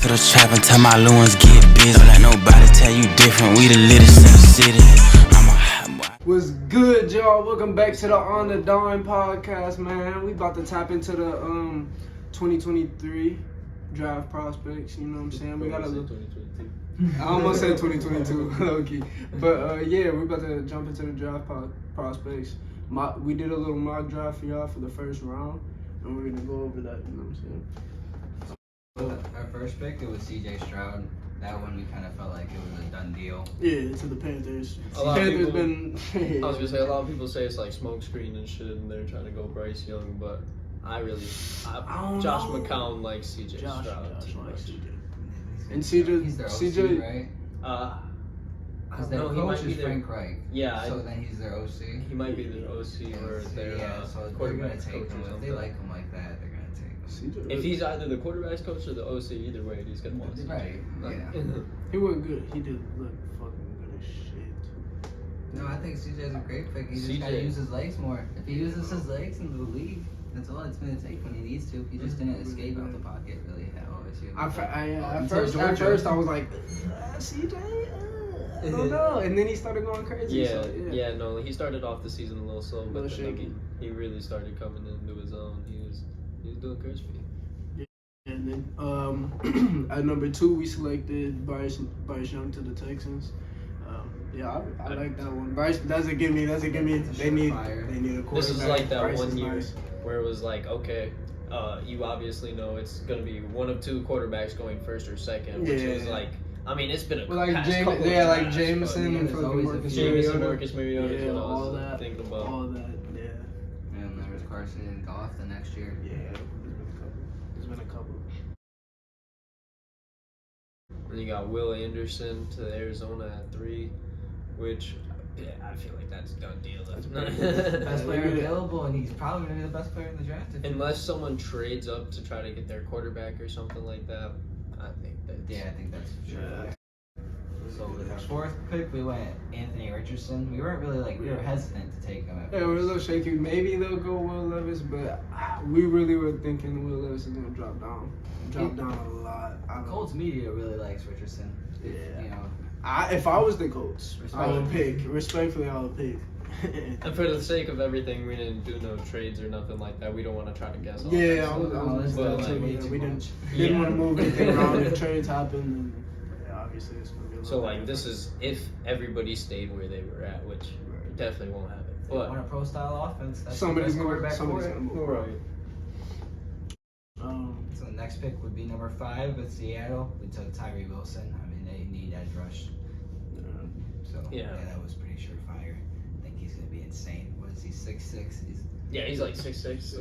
To the trap and tell my little ones get busy. Don't let nobody tell you different. We the latest in the city. I'm a hot boy. What's good, y'all? Welcome back to the On the Dime podcast, man. We about to tap into the 2023 draft prospects. You know what I'm saying? We got a little. I almost said 2022, low-key. But yeah, we're about to jump into the draft prospects. We did a little mock draft for y'all for the first round, and we're gonna go over that. You know what I'm saying? Our first pick, it was C.J. Stroud. That one we kind of felt like it was a done deal. Yeah, to the Panthers. A lot of Panthers people- been. I was gonna say, a lot of people say it's like smoke screen and shit, and they're trying to go Bryce Young, but I don't Josh know. McCown likes CJ Josh Stroud too likes much. CJ. And CJ, He's their OC, CJ, right? I Because don't their know, he coach might be is their, Frank Reich. yeah, So then he's their OC. he might be their OC or their So they're quarterback gonna take coach him. or If something. they like him like that, they're gonna take him. CJ. If he's either the quarterback's coach or the OC, either way, he's gonna want CJ. Right. Yeah. He wasn't good. He did look fucking good as shit. No, I think CJ's a great pick. He just CJ. gotta use his legs more. If he uses his legs in the league, that's all it's gonna take when he needs to. He just didn't escape out the pocket really at OSU. At first I was like, CJ, I don't know. And then he started going crazy. Yeah, so, yeah, no, he started off the season a little slow, but Little then shaky. he really started coming into his own. He was doing crispy. And then at number 2 we selected Bryce Young to the Texans. Yeah, I like that one. Bryce, that's a gimme. That's a gimme. They need a quarterback. This is like that Bryce one is year nice. where it was like, okay, you obviously know it's gonna be one of two quarterbacks going first or second, which Yeah. was like, I mean, it's been a Well, like past couple of like drafts, Jameson yeah, and there's fucking always a Marcus few. Jameson, Mariota. Marcus Mariota, is Yeah, what I all was that, thinking about. all that. Yeah, And there was Carson and Goff the next year. yeah. There's been a couple. And you got Will Anderson to Arizona at 3, which, yeah, I feel like that's a done deal. Best player available, and he's probably gonna be the best player in the draft. Unless someone trades up to try to get their quarterback or something like that, I think that's... Yeah, I think that's true. Yeah. So with our fourth pick, we went Anthony Richardson. We weren't really we were hesitant to take him at Yeah, we're a first. little shaky. Maybe they'll go Will Levis, but we really were thinking Will Levis is gonna drop down a lot. Colts media really likes Richardson. Yeah. You know, If I was the Colts, I would Respectfully. pick. Respectfully, I would pick. And for the sake of everything, we didn't do no trades or nothing like that. We don't want to try to guess all that Yeah, I stuff. was But, that too. like, Yeah, we didn't Yeah. want to move anything around. If trades happen, then yeah, obviously it's gonna be a little So, bit like, this is if everybody stayed where they were at, which definitely won't happen. they want a But, pro style offense. That's Somebody's the gonna best quarterback for somebody's it. gonna move. right. So the next pick would be number 5 with Seattle. We took Tyree Wilson. I mean, they need edge rush. So Yeah. that was pretty surefire. I think he's gonna be insane. What is he? 6'6"? Yeah, he's like 6'6",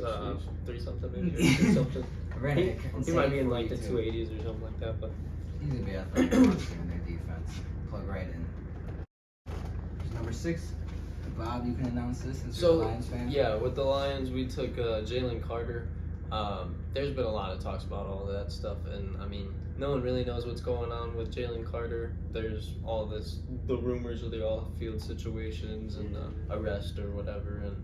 3 something maybe, or 2 something. He might be in like the 280s or something like that, but He's gonna be athletic monster in their defense. Plug right in. Number 6, Bob. You can announce this as you're a so Lions fan. yeah, with the Lions we took Jalen Carter. There's been a lot of talks about all that stuff, and I mean, no one really knows what's going on with Jalen Carter. There's all the rumors of the off-field situations and the arrest or whatever, and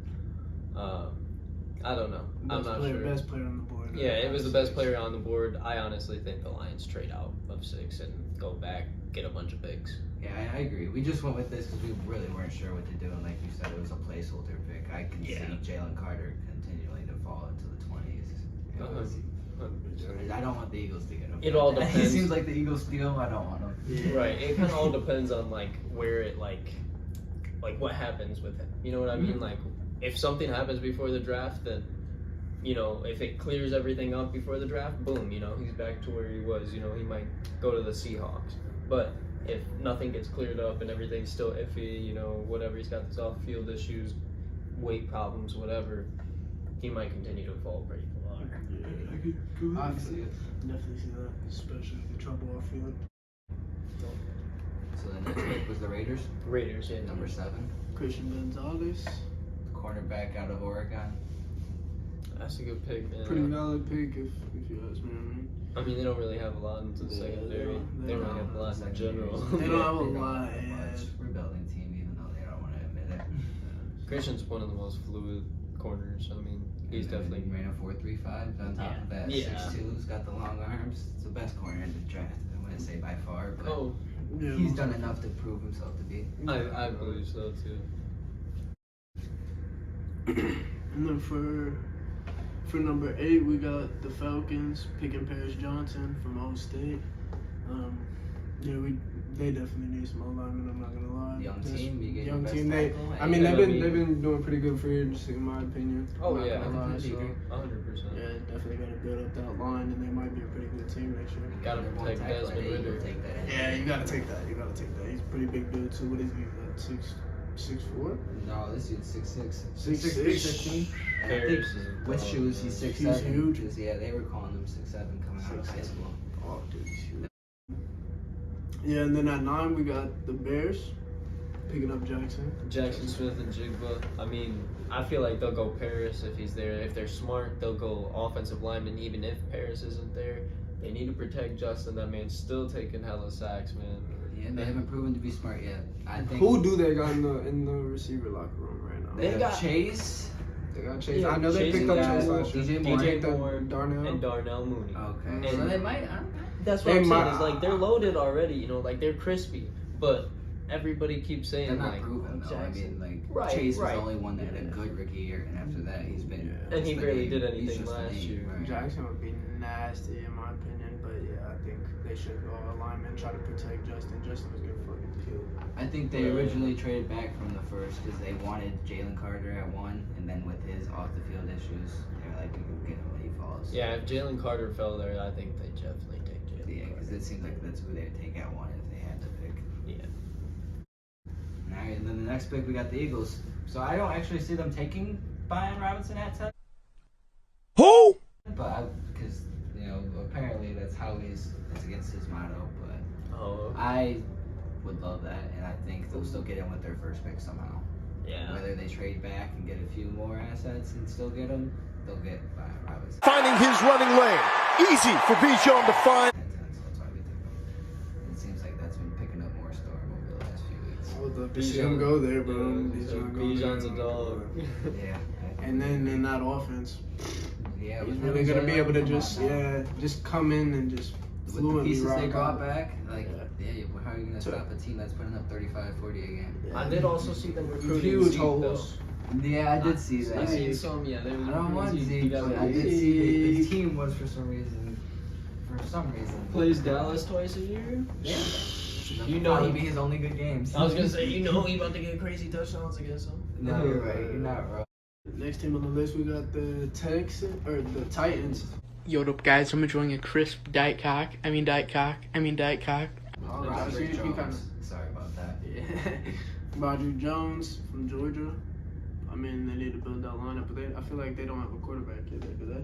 I don't know. I'm not sure. Best player on the board. Yeah, it was the best player on the board. I honestly think the Lions trade out of 6 and go back, get a bunch of picks. Yeah, I agree. We just went with this because we really weren't sure what to do, and like you said, it was a placeholder pick. I can Yeah. see Jalen Carter continuing to fall into the 20s. You know, Uh-huh. I don't want the Eagles to get him. It all It depends. seems like the Eagles steal him. I don't want him. Yeah. Right. It kind of all depends on like where it like what happens with him. You know what I mean? Like if something happens before the draft, then if it clears everything up before the draft, boom, he's back to where he was. He might go to the Seahawks. But if nothing gets cleared up and everything's still iffy, whatever, he's got these off-field issues, weight problems, whatever, he might continue to fall pretty far. I can see it. Definitely see that, especially the trouble off field. So the next pick was the Raiders. Raiders, yeah, Number 7, Christian Gonzalez, cornerback out of Oregon. That's a good pick, man. pretty valid pick if you ask me. I mean, they don't really have a lot into the secondary. They don't really have a lot in general. They don't have a They don't lot, have yeah. much. Rebuilding team, even though they don't want to admit it. Christian's one of the most fluid corners. I mean, He's definitely ran a 4.35. On top of that, Yeah. 6'2". He's got the long arms. It's the best corner in the draft. I wouldn't say by far, but Yeah, he's done enough to prove himself to be. I believe so too. And then for number 8, we got the Falcons picking Paris Johnson from Old State. They definitely need some O-linemen. I'm not gonna lie. Young team, you get young your team. best They, tackle. I mean, Yeah, they've been doing pretty good free agency in my opinion. Oh I'm not yeah, gonna lie, I so, agree. 100%. yeah, definitely got to build up that line, and they might be a pretty good team next year. Gotta Number one protect tackle Desmond at 8, Ridder. you'll take that. Yeah, you gotta take that. He's a pretty big dude too. What is he? 6'4"? No, this dude's 6'6". 6'6". 16. And I think Paris is with dog, shoes, man. he's 6'7". He's huge. 'Cause, yeah, they were calling him 6'7" coming out of high 6'7". school. Oh, dude, he's huge. Yeah, and then at 9 we got the Bears picking up Jackson. Jackson Smith and Jigba. I mean, I feel like they'll go Paris if he's there. If they're smart, they'll go offensive lineman even if Paris isn't there. They need to protect Justin. That man's still taking hella sacks, man. Yeah, they haven't proven to be smart yet. I think Who do they got in the receiver locker room right now? they They got got- Chase. They got Chase. Yeah, I know they Chase picked up got Chase last year. DJ Moore. DJ They Moore Darnell. and Darnell Mooney. Okay, And- so they might. I don't know. That's what They I'm might- saying. Is like they're loaded already. You know, like they're crispy, but everybody keeps saying They're not like proven though. I Jackson. mean, like Right, Chase was right. the only one that had a good rookie year, and after that, he's been. Yeah. And he just a barely name. did He's anything just a last name, year. right. Jackson would be nasty in my opinion, but yeah, I think they should go alignment, try to protect Justin. Justin was getting fucking killed. I think they originally traded back from the first because they wanted Jalen Carter at 1, and then with his off the field issues, they were like, we can get him when he falls. Yeah, if Jalen Carter fell there, I think they definitely take Jalen Yeah, because Carter. it seems like that's who they'd take at 1 if they had to pick. Yeah. All right, and then the next pick we got the Eagles. So I don't actually see them taking Brian Robinson at 10. Who? But because apparently that's how it's against his motto. But Oh, I would love that, and I think they'll still get him with their first pick somehow. yeah. Whether they trade back and get a few more assets and still get him, they'll get Brian Robinson. Finding his running lane. Easy for Bijan to find. So that's why we took him. It seems like that's been picking up more storm over the last few weeks. I would love to see him go there, bro. Bijan's a dog. Yeah. And then in that offense, Yeah, he's with really him gonna and be Jalen, able to come just on now. just come in and just With the fluently pieces rock they brought out. back, like, Yeah. how are you gonna stop a team that's putting up 35, 40 a game? I did also see them recruiting Huge Zeke, holes. Yeah, I did see that. I seen some, yeah. They I were don't want recruiting Zeke, He but got I did Zeke. see that the team was for some reason. Plays Dallas twice a year. Yeah. You know That'll he- be his only good games. I was gonna say, you know, he about to get crazy touchdowns against him. No, you're right. You're not wrong. Next team on the list, we got the Titans. Yo, what up, guys? I'm enjoying a crisp Diet Cock. I mean Diet Cock. All right, Roderick so you Jones. kinda- Sorry about that. Yeah. Roderick Jones from Georgia. I mean, they need to build that lineup, but I feel like they don't have a quarterback yet, do they?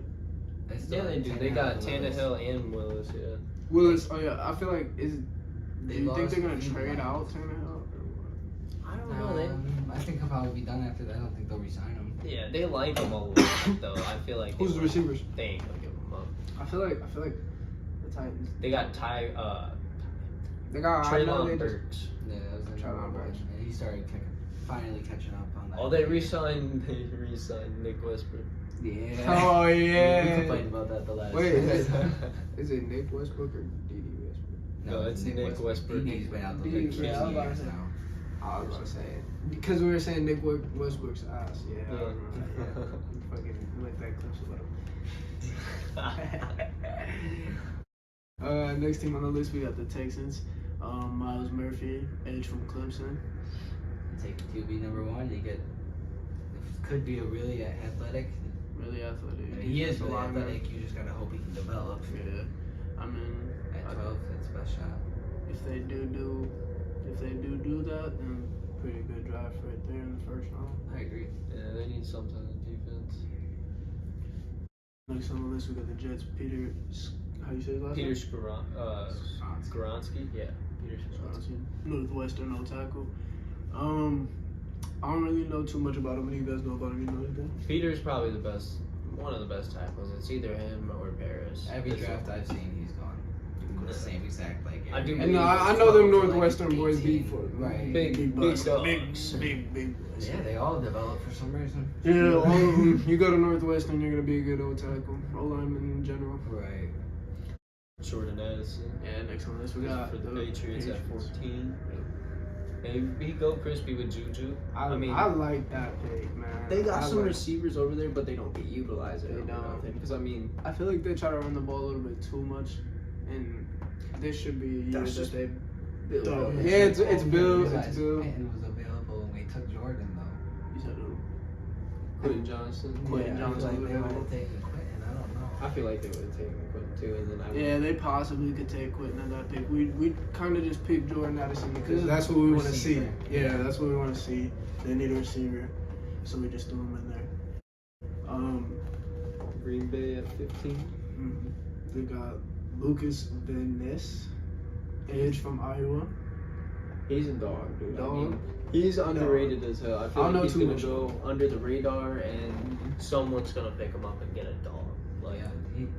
Yeah, they do. They got Tannehill and Willis. Yeah. Willis, oh yeah, I feel like do They you think lost they're gonna a few trade lines. out Tannehill? Or what? I don't know. They, I think he'll probably be done after that. I don't think they'll resign him. yeah, they like him a lot though. I feel like Who's the receivers? They ain't gonna give him up. I feel like the Titans. They got They got I know they Traylon just- Burks. Yeah, that was in Traylon Burks. and he started finally catching up on that. Oh, they re-signed Nick Westbrook. Yeah. Oh We yeah. complained about that the last. Wait, is time. Is it Nick Westbrook or D.D. Westbrook? No, it's Nick Westbrook. He's been out the He- league for yeah, I 2 was about to years say. now. I was about to say because we were saying Nick Westbrook's ass. Yeah. I Yeah. remember that, yeah. Fucking like that clip. Next team on the list, we got the Texans. Miles Murphy, edge from Clemson. Take the QB number 1. You get could be a really athletic. Really athletic. I mean, he is Defensive really lineman. athletic. You just gotta hope he can develop. Yeah. I mean, At 12, that's the best shot. if they do that, then pretty good draft right there in the first round. I agree. Yeah, they need something in defense. Next on the list, we got the Jets. How you say his last Peter name? Skoronski. Yeah, Peter Skoronski. Northwestern no tackle. I don't really know too much about him. What do you guys know about him? You know anything? Peter's probably one of the best tackles. It's either him or Paris. Every This draft one. I've seen, he's gone. the same exact like. I do. And I know them 12 to, like, Northwestern boys 18. beat for Right. Big bucks. dogs. Big boys. Yeah, they all develop for some reason. Yeah, all of them. You go to Northwestern, you're gonna be a good old tackle, O lineman in general. Right. Jordan Addison. Yeah, next on this we got For the Patriots at 14. Maybe go crispy with Juju. I like that pick, man. They got I some like- receivers over there, but they don't get utilized. They don't. Because I mean, I feel like they try to run the ball a little bit too much, and this should be a year That's that just they. Bill. Yeah, it's Bill. Realized It's Bill. Quentin was available when we took Jordan though. You said who? Quentin Johnson. Quentin I feel Johnson like was they would available. have taken Quentin. I don't know. I feel like they would have taken Quentin too, and then I would. Yeah, they possibly could take Quentin at that pick. We kind of just picked Jordan Addison because that's what we want to see. Receiver. Yeah, that's what we want to see. They need a receiver, so we just threw him in there. Green Bay at 15. We got Lucas Van Ness, edge from Iowa. He's a dog, dude. Dog? I mean, he's underrated as hell. I feel I don't like know he's too gonna much go under the radar, and someone's gonna pick him up and get a dog. Like,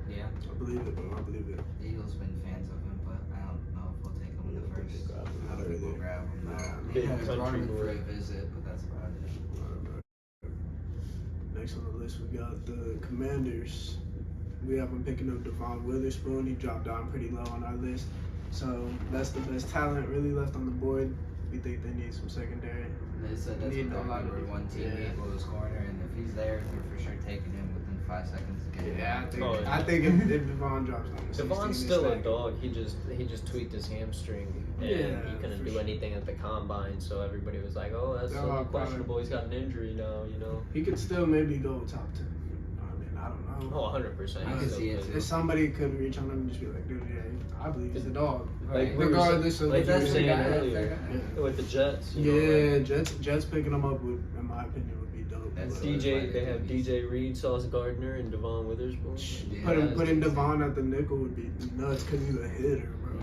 Yeah, I believe it, bro. I believe it. the Eagles been fans of him, but I don't know if we'll take him in the first. Not I think really. we'll grab him. Nah. Big Yeah, we brought country him in for boy. a visit, but that's about it. Next on the list, we got the Commanders. We have them picking up Devon Witherspoon. He dropped down pretty low on our list. So that's the best talent really left on the board. We think they need some secondary. They said that's Need what a lot they're of- one team yeah. equal his corner, and if he's there, they're for sure taking him within 5 seconds to get him. Yeah, I out. think, Oh, yeah. I think if Devon drops down to 16, Devon's they still a stack. dog. He just tweaked his hamstring, and Yeah, he couldn't for do sure. anything at the combine. So everybody was like, "Oh, that's They're so all questionable. He's got an injury now." You know. He could still maybe go top 10. I mean, I don't know. Oh, 100%. I can see it, too. If somebody could reach on him and just be like, dude, yeah, I believe he's a dog. Right. we were Regardless of like the you were that's the saying guy, earlier that's the guy. with the Jets. You know, Yeah, like, Jets picking him up would, in my opinion, would be dope. That's But DJ. They have DJ Reed, Sauce Gardner, and Devon Witherspoon. Yeah, putting Devon at the nickel would be nuts because he's a hitter, bro.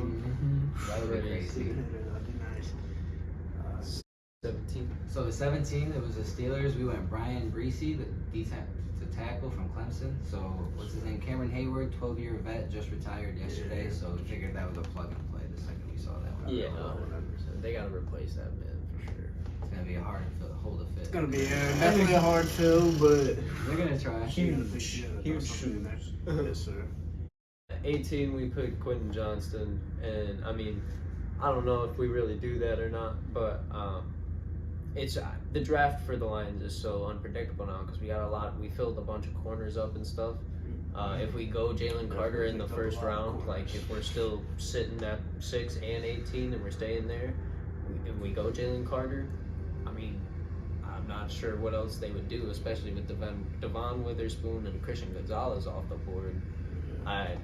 That would be He's a crazy. hitter, that'd be nice. 17. So the 17, it was the Steelers. We went Brian Breesy, the tackle from Clemson. So what's his name? Cameron Hayward, 12-year vet, just retired yesterday. Yeah. So we figured that was a plug and play the second we saw that one. Yeah, 100%. They gotta replace that man for sure. It's gonna be a hard hold to fit. It's gonna be definitely a hard fill, but They're gonna try. Huge huge shoes. Yes, sir. At 18, we picked Quentin Johnston, and I mean, I don't know if we really do that or not, but it's the draft for the Lions is so unpredictable now because we filled a bunch of corners up and stuff. If we go Jalen Carter in the first round, like if we're still sitting at 6 and 18 and we're staying there, if we go Jalen Carter, I mean, I'm not sure what else they would do, especially with Devon Witherspoon and Christian Gonzalez off the board. I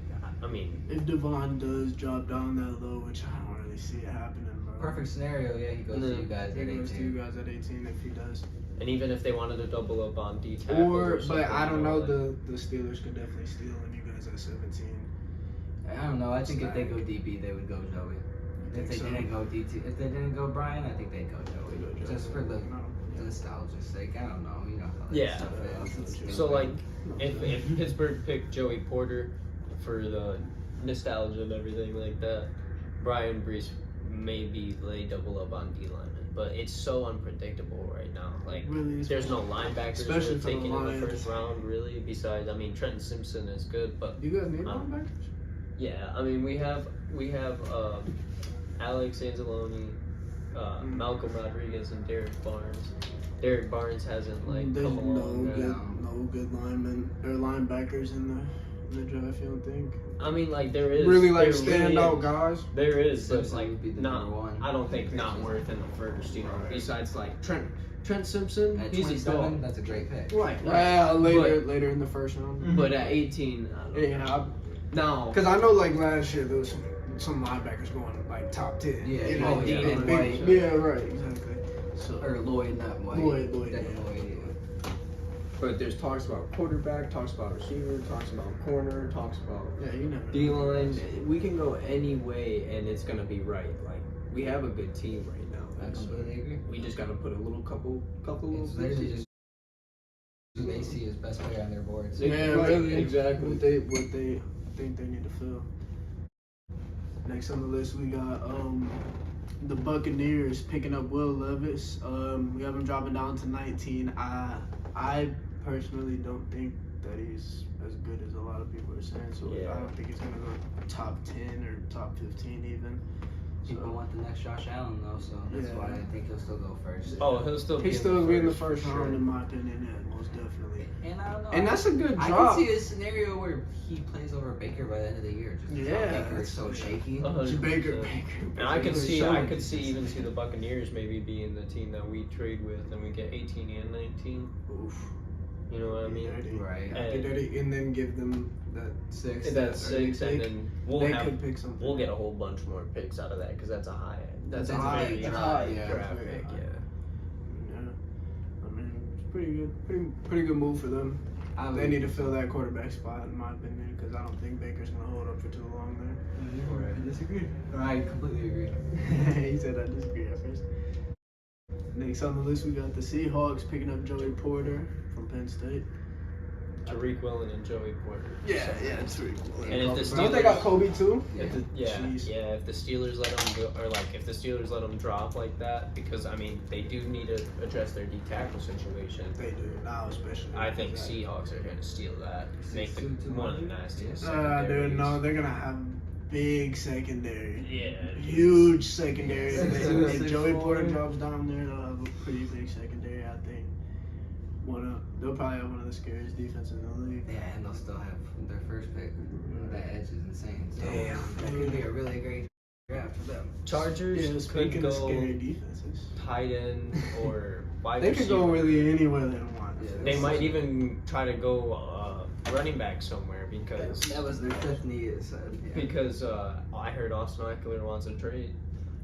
mean, If Devon does drop down that low, which I don't really see it happening, bro. Perfect scenario, yeah. He goes to you guys He at goes to 18. you guys at 18 if he does. and even if they wanted to double up on D tackle, Or, something, but I don't you know, like- the Steelers could definitely steal and you guys at 17. I don't know. I think if they go DB, they would go Joey. If they so? didn't go DT, if they didn't go Brian, I think they'd go Joey. Just for the nostalgia's sake. I don't know. You know how that Yeah. stuff is. It's So like, stupid. if Pittsburgh picked Joey Porter for the nostalgia and everything like that, Brian Brees maybe lay double up on D lineman, but it's so unpredictable right now. Like, Really, there's no linebackers especially we're for the taking in the Lions. first round really. Besides, I mean, Trenton Simpson is good, but You guys need Um, linebackers? yeah, I mean, we have Alex Anzalone, Malcolm Rodriguez, and Derek Barnes. Derek Barnes hasn't like There's come along. no good linemen or linebackers in the draft, you don't think? I mean, like there is Really like there really standout is. guys? There is, but Simpson like would be the not. number one. I don't think not worth in the first. You know, Right. besides like Trent Simpson, At he's a 27, dog. that's a great pick. Right. Well, later in the first round. But at 18, I don't know. Yeah, No. because I know like last year there was some linebackers going like top 10. Yeah, you know, Dean and big- White. Yeah, right, exactly. So Or Lloyd, not White. Lloyd, Devin yeah. Lloyd, But there's talks about quarterback, talks about receiver, talks about corner, talks about yeah, you never know. D line. We can go any way, and it's gonna be right. Like we have a good team right now. I completely agree. We just gotta put a couple little. It's literally just who they see as best player on their boards. Yeah, Right, really. exactly. What they think they need to fill. Next on the list, we got the Buccaneers picking up Will Levis. We have him dropping down to 19. I personally don't think that he's as good as a lot of people are saying. So Yeah. I don't think he's gonna go top 10 or top 15 even. People want the next Josh Allen though, so that's Yeah. why I think he'll still go first. Oh, he'll still He's still be in the for first round sure. in my opinion. Yeah, most definitely. And I don't know. And that's a good I drop. can see a scenario where he plays over Baker by the end of the year. Just because Yeah, Baker is so shaky. 100%. Baker. And I could Baker's see, showing I could see consistency. even see the Buccaneers maybe being the team that we trade with, and we get 18 and 19. Oof. You know what I mean? Right. Get dirty and then give them that 6. That's that early 6, and pick. then they could pick something. we'll get a whole bunch more picks out of that because that's a high. That's That's a high, very that's high high, yeah, draft that's very pick. high. Yeah. Yeah. I mean, it's pretty good. Pretty good move for them. They need to fill that quarterback spot, in my opinion, because I don't think Baker's gonna hold up for too long there. I disagree. I completely agree. He said I disagree at first. Next on the list, we got the Seahawks picking up Joey Porter from Penn State. Tariq Woolen and Joey Porter. Yeah, it's pretty cool. And if the Don't they got Kobe too? If the, Jeez. if the Steelers let them go, or like if the Steelers let them drop like that, because I mean they do need to address their D tackle situation. They do now, especially. I think Seahawks are going to steal that, make the 6'2", one of the nastiest. Dude, secondaries. no, they're gonna have big secondary. Yeah. Huge secondary. Yeah, If 6'4". Joey Porter drops down there, they'll have a pretty big secondary, I think. They'll probably have one of the scariest defenses in the league. Yeah, and they'll still have their first pick. That edge is insane. So Damn. that could be a really great draft for them. Chargers Yeah, could speaking of scary go defenses. tight end or wide They receiver. could go really anywhere they want. Yeah, They might even try to go running back somewhere because That was their fifth need. It said. Yeah. because I heard Austin Eckler wants a trade.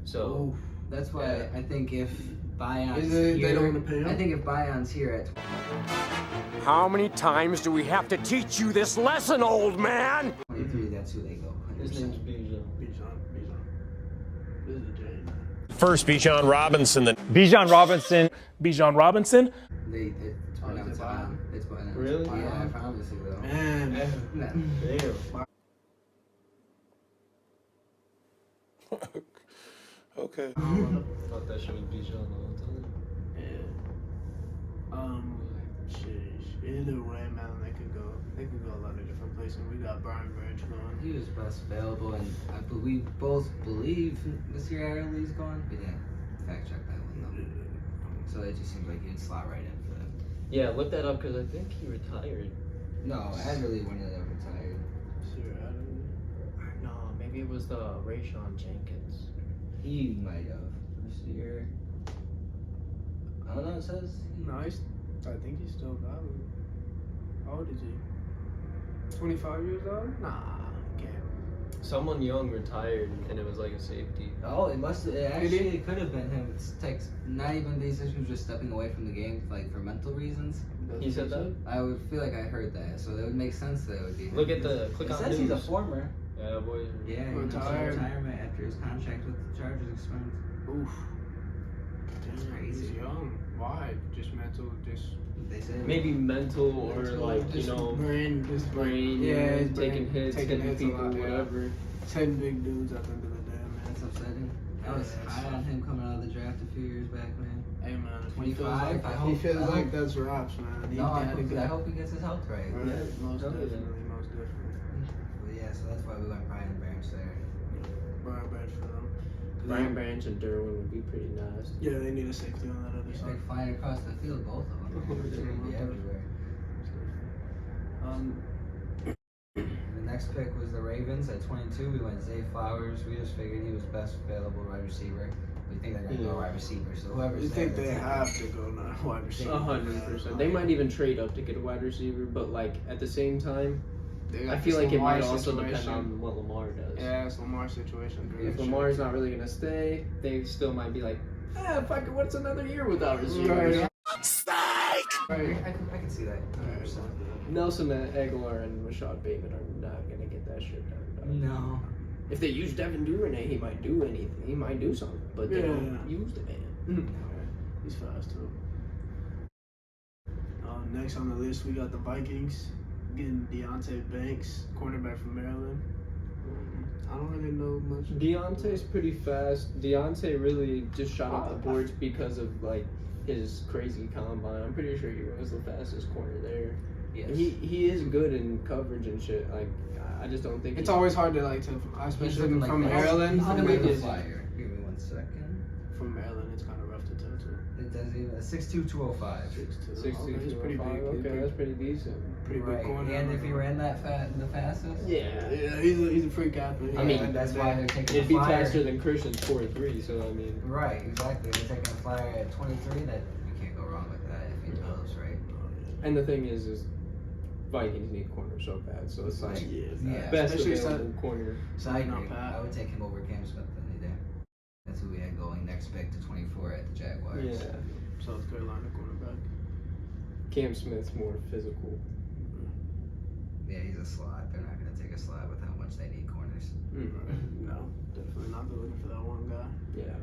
So Oh, That's why I think if Bayon's Is it- here, they don't wanna pay him? I think if Bayon's here at How many times do we have to teach you this lesson, old man? 23, that's who they go. 100%. his name's Bijan. Bijan. This is a J. First, Bijan Robinson, then Bijan Robinson. Bijan Robinson. It's pronounced Bayon. It's pronounced Really? Yeah, I promise you though. Man. No. Damn. Okay. Thought that shit was Bijan the whole time. Yeah. Sheesh. Either way, man, they could go a lot of different places. We got Brian Branch going. He was best available, and we both believe this year Riley's gone. We didn't fact check that one though. So it just seems like he'd slot right in for them. Yeah, look that up because I think he retired. No, Adderley wouldn't have retired. No, maybe it was the Rayshawn Jenkins. He might have this year. I don't know. It says No, I think he's still valid. How old is he? 25 years old? Nah, can't. Someone young retired and it was like a safety. Oh, it must. It actually could have been him. It's text. Not even these issues, just stepping away from the game, like for mental reasons. He said that? I would feel like I heard that, so it would make sense that it would be him. Look at the click It on says news. he's a former. Yeah, boy. Yeah, he announced Retired. retirement after his contract with the Chargers expired. Oof. That's Damn, crazy. He's young. Why? Just mental, just They said Maybe mental or like just brain, just brain. Yeah, his taking brain, hits, taking hitting hits a people, lot, yeah. whatever. 10 big dudes at the end of the day, man. that's upsetting. I was Yeah, high on him coming out of the draft a few years back, man. Hey man, if he feels 25, like, I he hope- feels I like hope- that's raps, man. He No, I gotta go. hope he gets his health right. Right, Yeah, most definitely. definitely, most definitely. But yeah, so that's why we went Brian Branch there. Brian Branch for them. 'Cause Brian Branch and Derwin would be pretty nice. Yeah, they need a safety on that other They're side. flying across the field, both of them. They're gonna be everywhere. The next pick was the Ravens at 22. We went Zay Flowers. We just figured he was best available wide receiver. We think they're gonna go wide receiver, so whoever's You there. think they that's it. have to go now wide receiver? 100%. They might even trade up to get a wide receiver, but like at the same time, They got I feel this like it Lamar might also depend situation. on what Lamar does. Yeah, it's Lamar's situation. If Lamar's not really gonna stay, they still might be like, fuck it, what's another year without receivers? Right. I can see that. 100%. Nelson Aguilar and Rashad Bateman are not gonna get that shit done. No. If they use Devin Duvernay, he might do anything. He might do something, but they Yeah. don't use the man. He's fast too. Next on the list, we got the Vikings getting Deontay Banks, cornerback from Maryland. I don't really know much. Deontay's pretty fast. Deontay really just shot up the boards because of like his crazy combine. I'm pretty sure he was the fastest corner there. Yes. He is good in coverage and shit. Like I just don't think It's always hard to like to, He's especially looking like from this. Maryland. He's looking How like big a is he? flyer. Give me 1 second. From Maryland, it's kind of rough to tell too. It doesn't even 6'2", 205. 6'2". 6'2", He's pretty big. 205. Okay, that's pretty decent. Pretty big Right. corner. And if he ran that the fastest, Yeah, he's a freak athlete. I mean, and that's why they're taking It'd a be flyer. faster than Christian's 4.3. So I mean, Right, exactly. They're taking a flyer at 23. That you can't go wrong with that if he develops right. and the thing is Vikings need corner so bad. So it's like Yeah. best Especially available corner. So I Not agree. bad. I would take him over Cam Smith any day. That's who we had going next pick to 24 at the Jaguars. Yeah. South Carolina cornerback. Cam Smith's more physical. Yeah, he's a slot. They're not going to take a slot with how much they need corners. No, definitely not. They're looking for that one guy. Yeah.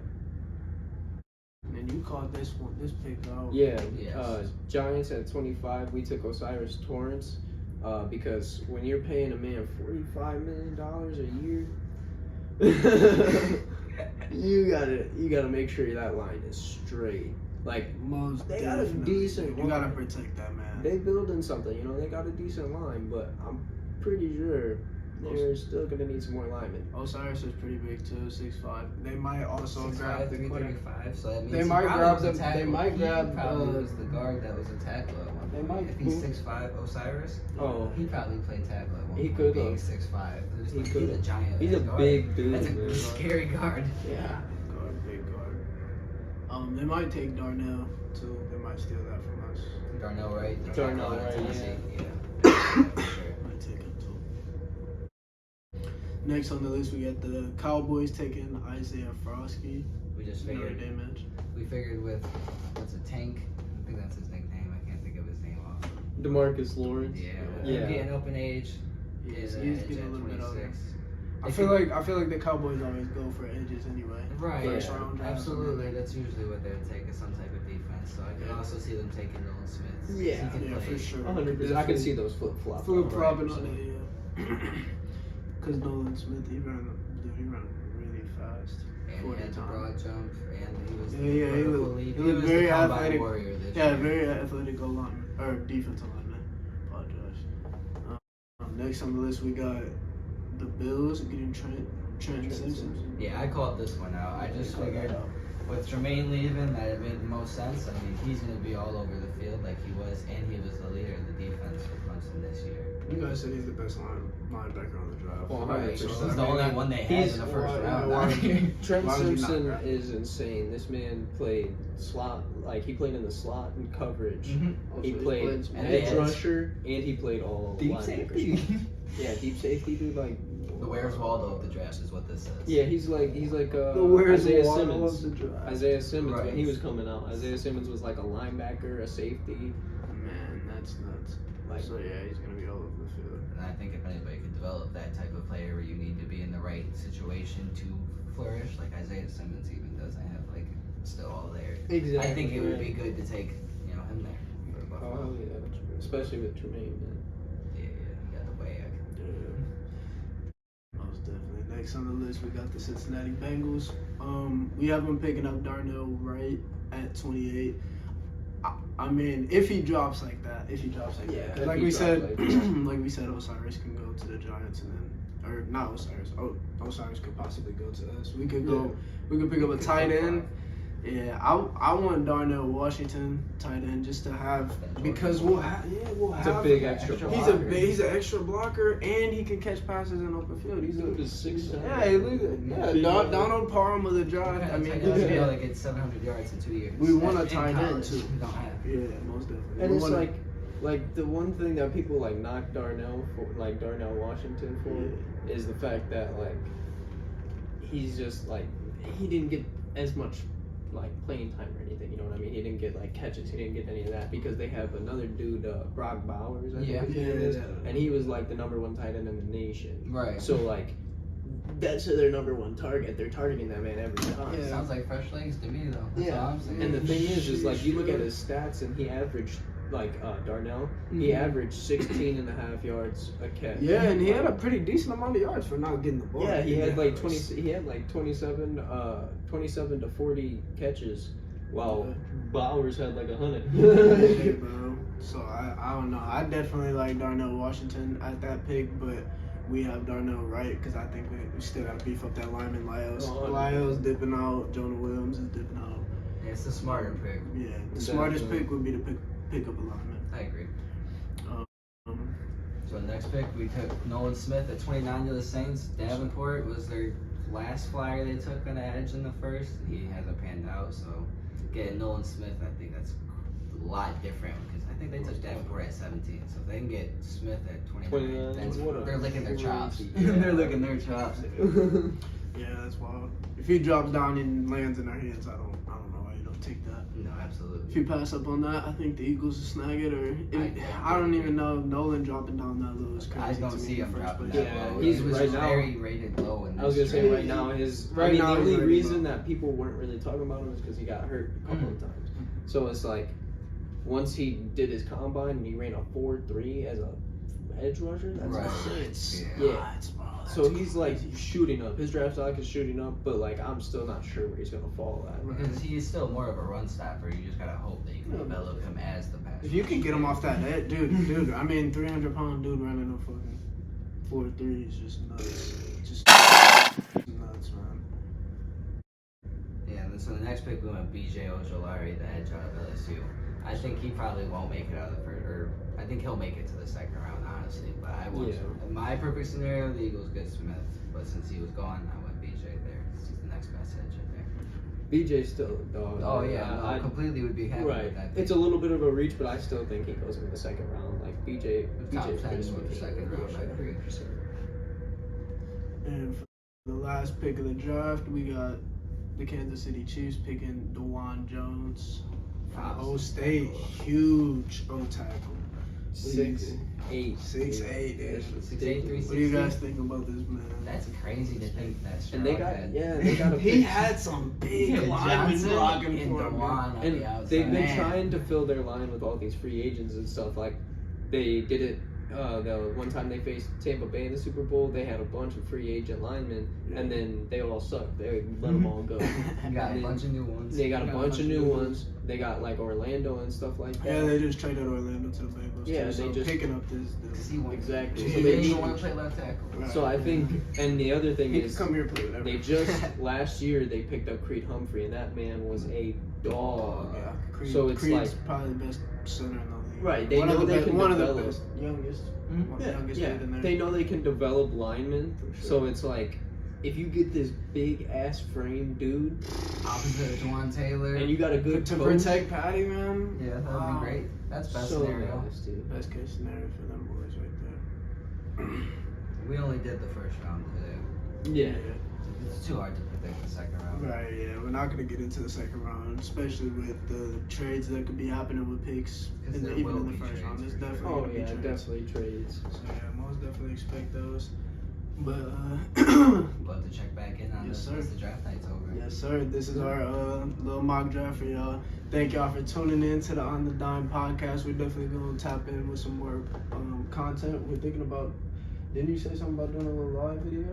And then you called this pick out. Yeah. Yes. Giants at 25. We took Osiris Torrance because when you're paying a man $45 million a year, you gotta make sure that line is straight. Like Most they got a definitely. decent You gotta line. protect that man. They building something, you know. They got a decent line, but I'm pretty sure they're still gonna need some more linemen. Osiris is pretty big too, 6'5". They might also 6'5", grab the corner. 335. So that means They he might probably grab was a the- tackle. they might He grab, probably was the guard that was a tackle at one They point. might If he's move- 6'5", Osiris, Oh, he probably played tackle at one He point. could being have. 6'5". He He's could a have. giant. He's a guard. big dude. That's a man. scary guard. Yeah, big guard. They might take Darnell too. They might steal that from us. Darnell Wright. the Darnell tackle out of Wright, Tennessee. yeah. Yeah. Sure. Might take him too. Next on the list, we got the Cowboys taking Isaiah Frosky. We just Notre figured. Dame edge. We figured with what's a Tank. I think that's his nickname. I can't think of his name off. DeMarcus Lawrence. Yeah. Yeah. Getting up in age. He's Is getting a little bit older. 26. I feel like the Cowboys always go for edges anyway. Right. First round draft. Absolutely. That's usually what they would take is some type of defense. So I could also see them taking Nolan Smith. 'cause Yeah. he can Yeah, play. for sure. 100%. I can see those flip flops. Flip flopping Right, on that, yeah. Because Nolan Smith, he ran really fast. And for he had the the time. broad jump, and he was Yeah, he vertical looked- leap. he looked was very the combine athletic. warrior this Yeah, year. very athletic lineman or defensive lineman. Apologize. Next on the list, we got the Bills getting Trent Simpson. Yeah, I called this one out. I just figured with Jermaine leaving that it made the most sense. I mean, he's going to be all over the field like he was, and he was the leader of the defense for Clemson this year. You guys said he's the best linebacker on the draft. Well, Right, so, he's the only one they had in the first round. why- Trent Why would you not Simpson grab him? is insane. This man played slot, like he played in the slot and coverage. Mhm. He played And edge edge. rusher, and he played all Deep linebacker safety. spots. Yeah, deep safety, dude. Like, The Where's Waldo of the draft is what this says. yeah, he's like The where's Isaiah Waddle Simmons. of the draft. Isaiah Simmons when Right. he was coming out. Isaiah Simmons was like a linebacker, a safety. Man, that's nuts. Like, So yeah, he's gonna be all over the field. And I think if anybody could develop that type of player where you need to be in the right situation to flourish, like Isaiah Simmons even doesn't have like still all there. exactly. I think it would be good to take, him there. for Buffalo. Oh yeah, especially with Tremaine, man. Yeah, he got the way. Most definitely. Next on the list, we got the Cincinnati Bengals. We have them picking up Darnell Wright at 28. I mean, if he drops like that, Yeah, that. 'Cause if like he we drops said, like that. like we said, Osiris can go to the Giants and then, or not Osiris. Osiris could possibly go to us. We could go. We could pick up a tight end. Yeah, I want Darnell Washington tight end just to have because we'll have It's a big extra He's blocker. he's an extra blocker and he can catch passes in open field. He's Dude a is 6'7". yeah, Donald Parham of the draft. I mean, he'll like get 700 yards in 2 years. We want a In tight end, college, too. we don't have. yeah, most definitely. And We it's wanna- like the one thing that people like knock Darnell for, like Darnell Washington for, is the fact that like he's just like he didn't get as much like playing time or anything. You know what I mean? He didn't get like catches. He didn't get any of that because they have another dude, Brock Bowers. I think Yeah. his name is, Yeah. and he was like the #1 tight end in the nation. Right. So like that's their #1 target. They're targeting that man every time. Yeah. Sounds like fresh legs to me though. That's all I'm saying. And the thing is like you look at his stats and he averaged Darnell, he averaged 16.5 yards a catch. Yeah, and he had a pretty decent amount of yards for not getting the ball. Yeah, he had like 27 to 40 catches, while Bowers had like 100. Hey, bro. So I don't know. I definitely like Darnell Washington at that pick, but we have Darnell right because I think we still got to beef up that lineman. Lyle's dipping out. Jonah Williams is dipping out. Yeah, it's the smarter pick. Yeah, the smartest pick would be to pick up a lineman. I agree. Um, So the next pick, we took Nolan Smith at 29 to the Saints. Davenport was their last flyer they took on the edge in the first. He hasn't panned out, so getting Nolan Smith, I think that's a lot different because I think they took Davenport at 17. So if they can get Smith at 29, then they're licking their chops. They're licking their chops. yeah, that's wild. If he drops down and lands in our hands, I don't know why you don't take that. No, absolutely. If you pass up on that, I think the Eagles will snag it. Or I don't even know if Nolan dropping down that low is crazy. I don't to see me him in the first dropping place. that low. He's He was right now- very rated low in this I was gonna say draft. right now the only reason that people weren't really talking about him is because he got hurt a couple of times. So it's like once he did his combine and he ran a 4.3 as a edge rusher, that's Right. It's Yeah. it's wild. So That's he's like crazy. shooting up. His draft stock is shooting up, but like I'm still not sure where he's gonna fall at. Because he's still more of a run stopper. You just gotta hope that you can develop him as the pass. If you can get him off that edge, dude. I mean, 300-pound dude running a fucking 4.3 is just nuts. Just nuts, man. Yeah, and so the next pick we went B.J. Ojolari, the edge out of LSU. I think he probably won't make it out of the first, or I think he'll make it to the second round, honestly. But I want in my perfect scenario, the Eagles get Smith. But since he was gone, I went B.J. there. He's the next best edge right there. BJ's still a dog. Oh yeah, no, I completely would be happy with right. that pick. It's a little bit of a reach, but I still think he goes in the second round. Like BJ, Top BJ's 10 pretty with the smart. second round, I agree. And for the last pick of the draft, we got the Kansas City Chiefs picking DeJuan Jones from O State. Huge O tackle. 6'8". 6'8", dude. 6'8", What do you guys think about this man? That's crazy to think that. And they got a He big- had some big Yeah, linemen Johnson blocking and for him. man. DeJuan on And the outside. they've been Man. trying to fill their line with all these free agents and stuff. Like they did it the one time they faced Tampa Bay in the Super Bowl. They had a bunch of free agent linemen, and then they all sucked. They let them all go. You got a And bunch of new ones. They got a bunch of new ones. They got like Orlando and stuff like that. Yeah, they just traded Orlando to the Bengals. Yeah, too, they so just- picking up this. Exactly. So So they they didn't want to play left tackle. Right. So I think, and the other thing He can is, come here and play whatever. they just last year they picked up Creed Humphrey, and that man was a dog. Yeah, Creed, So it's Creed's like- probably the best center in the league. Right, they one know of the they best, can one of the develop. best, youngest, one of the youngest Yeah, kid in there. they know they can develop linemen. For sure. So it's like, if you get this big ass frame dude, Opposite of Juwan Taylor. and you got a good to coach, protect Patty, man. Yeah, that would Wow. be great. That's best so scenario. nice, dude. Best case scenario for them boys right there. We only did the first round today. Yeah. It's too hard to predict the second round. Right, yeah, we're not gonna get into the second round, especially with the trades that could be happening with picks, Because there even will in the be first trades round. There's for sure. definitely Oh gonna yeah, be trades. definitely trades. So yeah, most definitely expect those. But Love to check back in on Yes, this sir. once the draft night's over. yes, sir. This is our little mock draft for y'all. Thank y'all for tuning in to the On the Dime podcast. We're definitely gonna tap in with some more content. We're thinking about. Didn't you say something about doing a little live video?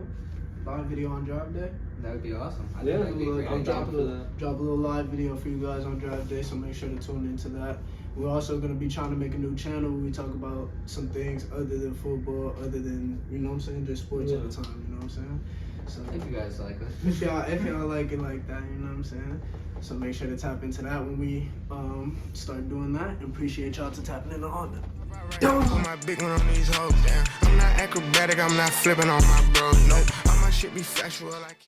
Live video on draft day. That would be awesome. I Yeah, think that'd be a great I'm idea. down for that. Drop a little live video for you guys on draft day, so make sure to tune into that. We're also going to be trying to make a new channel where we talk about some things other than football, other than, you know what I'm saying, just sports all the time, you know what I'm saying? So If you guys like us. if y'all like it like that, you know what I'm saying? So make sure to tap into that when we start doing that. Appreciate y'all to tapping in on it. Don't put my big one on these hoes, damn. I'm not acrobatic, I'm not flipping on my bros, nope. All my shit be factual, like